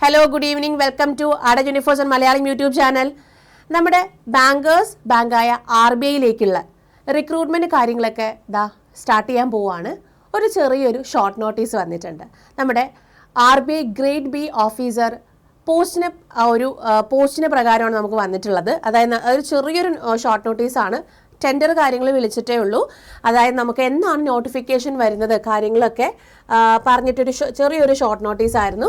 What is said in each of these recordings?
Hello good evening, welcome to Adda Uniforce and Malayalam YouTube channel. നമ്മുടെ ബാങ്കായ RBIയിലേക്കുള്ള recruitment കാര്യങ്ങളൊക്കെ start ചെയ്യാൻ പോവുകയാണ്. ഒരു ചെറിയൊരു ഷോർട്ട് നോട്ടീസ് വന്നിട്ടുണ്ട്. നമ്മുടെ RBI ഗ്രേഡ് ബി ഓഫീസർ പോസ്റ്റിന് പ്രകാരമാണ് നമുക്ക് വന്നിട്ടുള്ളത്. അതായത് ഒരു ചെറിയൊരു ഷോർട്ട് നോട്ടീസാണ്. ടെൻഡർ കാര്യങ്ങൾ വിളിച്ചിട്ടേ ഉള്ളൂ. അതായത് നമുക്ക് എന്നാണ് നോട്ടിഫിക്കേഷൻ വരുന്നത് കാര്യങ്ങളൊക്കെ പറഞ്ഞിട്ടൊരു ചെറിയൊരു ഷോർട്ട് നോട്ടീസ് ആയിരുന്നു.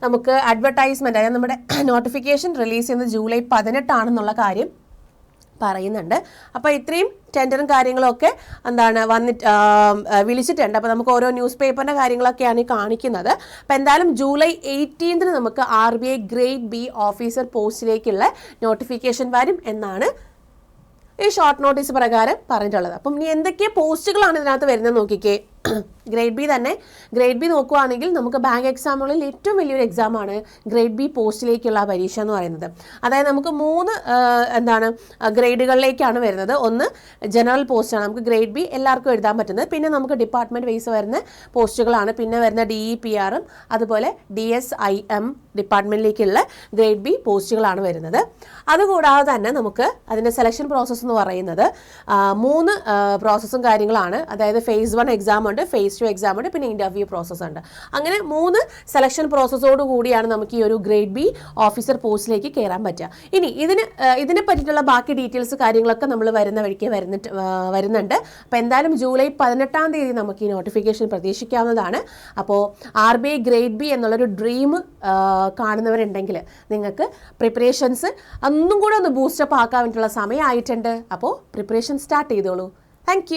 നമുക്ക് അഡ്വർടൈസ്മെൻറ്റ്, അതായത് നമ്മുടെ നോട്ടിഫിക്കേഷൻ റിലീസ് ചെയ്യുന്നത് ജൂലൈ 18 കാര്യം പറയുന്നുണ്ട്. അപ്പോൾ ഇത്രയും ടെൻഡറും കാര്യങ്ങളൊക്കെ വിളിച്ചിട്ടുണ്ട്. അപ്പോൾ നമുക്ക് ഓരോ ന്യൂസ് പേപ്പറിൻ്റെ കാര്യങ്ങളൊക്കെയാണ് ഈ കാണിക്കുന്നത്. അപ്പോൾ എന്തായാലും ജൂലൈ 18 നമുക്ക് RBI ഗ്രേഡ് ബി ഓഫീസർ പോസ്റ്റിലേക്കുള്ള നോട്ടിഫിക്കേഷൻ വരും എന്നാണ് ഈ ഷോർട്ട് നോട്ടീസ് പ്രകാരം പറഞ്ഞിട്ടുള്ളത്. അപ്പം ഇനി എന്തൊക്കെ പോസ്റ്റുകളാണ് ഇതിനകത്ത് വരുന്നത് നോക്കിക്കേ. ഗ്രേഡ് ബി നോക്കുകയാണെങ്കിൽ നമുക്ക് ബാങ്ക് എക്സാമുകളിൽ ഏറ്റവും വലിയൊരു എക്സാമാണ് ഗ്രേഡ് ബി പോസ്റ്റിലേക്കുള്ള പരീക്ഷ എന്ന് പറയുന്നത്. അതായത് നമുക്ക് 3 ഗ്രേഡുകളിലേക്കാണ് വരുന്നത്. ഒന്ന് ജനറൽ പോസ്റ്റാണ്, നമുക്ക് ഗ്രേഡ് ബി എല്ലാവർക്കും എഴുതാൻ പറ്റുന്നത്. പിന്നെ നമുക്ക് ഡിപ്പാർട്ട്മെൻറ്റ് വൈസ് വരുന്ന പോസ്റ്റുകളാണ്. പിന്നെ വരുന്ന DEPRും അതുപോലെ DSIM ഡിപ്പാർട്ട്മെൻറ്റിലേക്കുള്ള ഗ്രേഡ് ബി പോസ്റ്റുകളാണ് വരുന്നത്. അതുകൂടാതെ തന്നെ നമുക്ക് അതിൻ്റെ സെലക്ഷൻ പ്രോസസ്സ് എന്ന് പറയുന്നത് 3 പ്രോസസ്സും കാര്യങ്ങളാണ്. അതായത് phase 1 എക്സാം ഉണ്ട്, phase 2 എക്സാം ഉണ്ട്, പിന്നെ ഇൻ്റർവ്യൂ പ്രോസസ്സ് ഉണ്ട്. അങ്ങനെ 3 സെലക്ഷൻ പ്രോസസ്സോട് കൂടിയാണ് നമുക്ക് ഈ ഒരു ഗ്രേഡ് ബി ഓഫീസർ പോസ്റ്റിലേക്ക് കയറാൻ പറ്റുക. ഇനി ഇതിനെ പറ്റിയിട്ടുള്ള ബാക്കി ഡീറ്റെയിൽസ് കാര്യങ്ങളൊക്കെ നമ്മൾ വരുന്ന വഴിക്ക് വരുന്നുണ്ട്. അപ്പോൾ എന്തായാലും ജൂലൈ 18 നമുക്ക് ഈ നോട്ടിഫിക്കേഷൻ പ്രതീക്ഷിക്കാവുന്നതാണ്. അപ്പോൾ RBI ഗ്രേഡ് ബി എന്നുള്ളൊരു ഡ്രീം കാണുന്നവരുണ്ടെങ്കിൽ നിങ്ങൾക്ക് പ്രിപ്പറേഷൻസ് ഒന്നും കൂടെ ഒന്ന് ബൂസ്റ്റപ്പ് ആക്കാൻ വേണ്ടിയിട്ടുള്ള സമയമായിട്ടുണ്ട്. അപ്പോൾ പ്രിപ്പറേഷൻ സ്റ്റാർട്ട് ചെയ്തോളൂ. താങ്ക്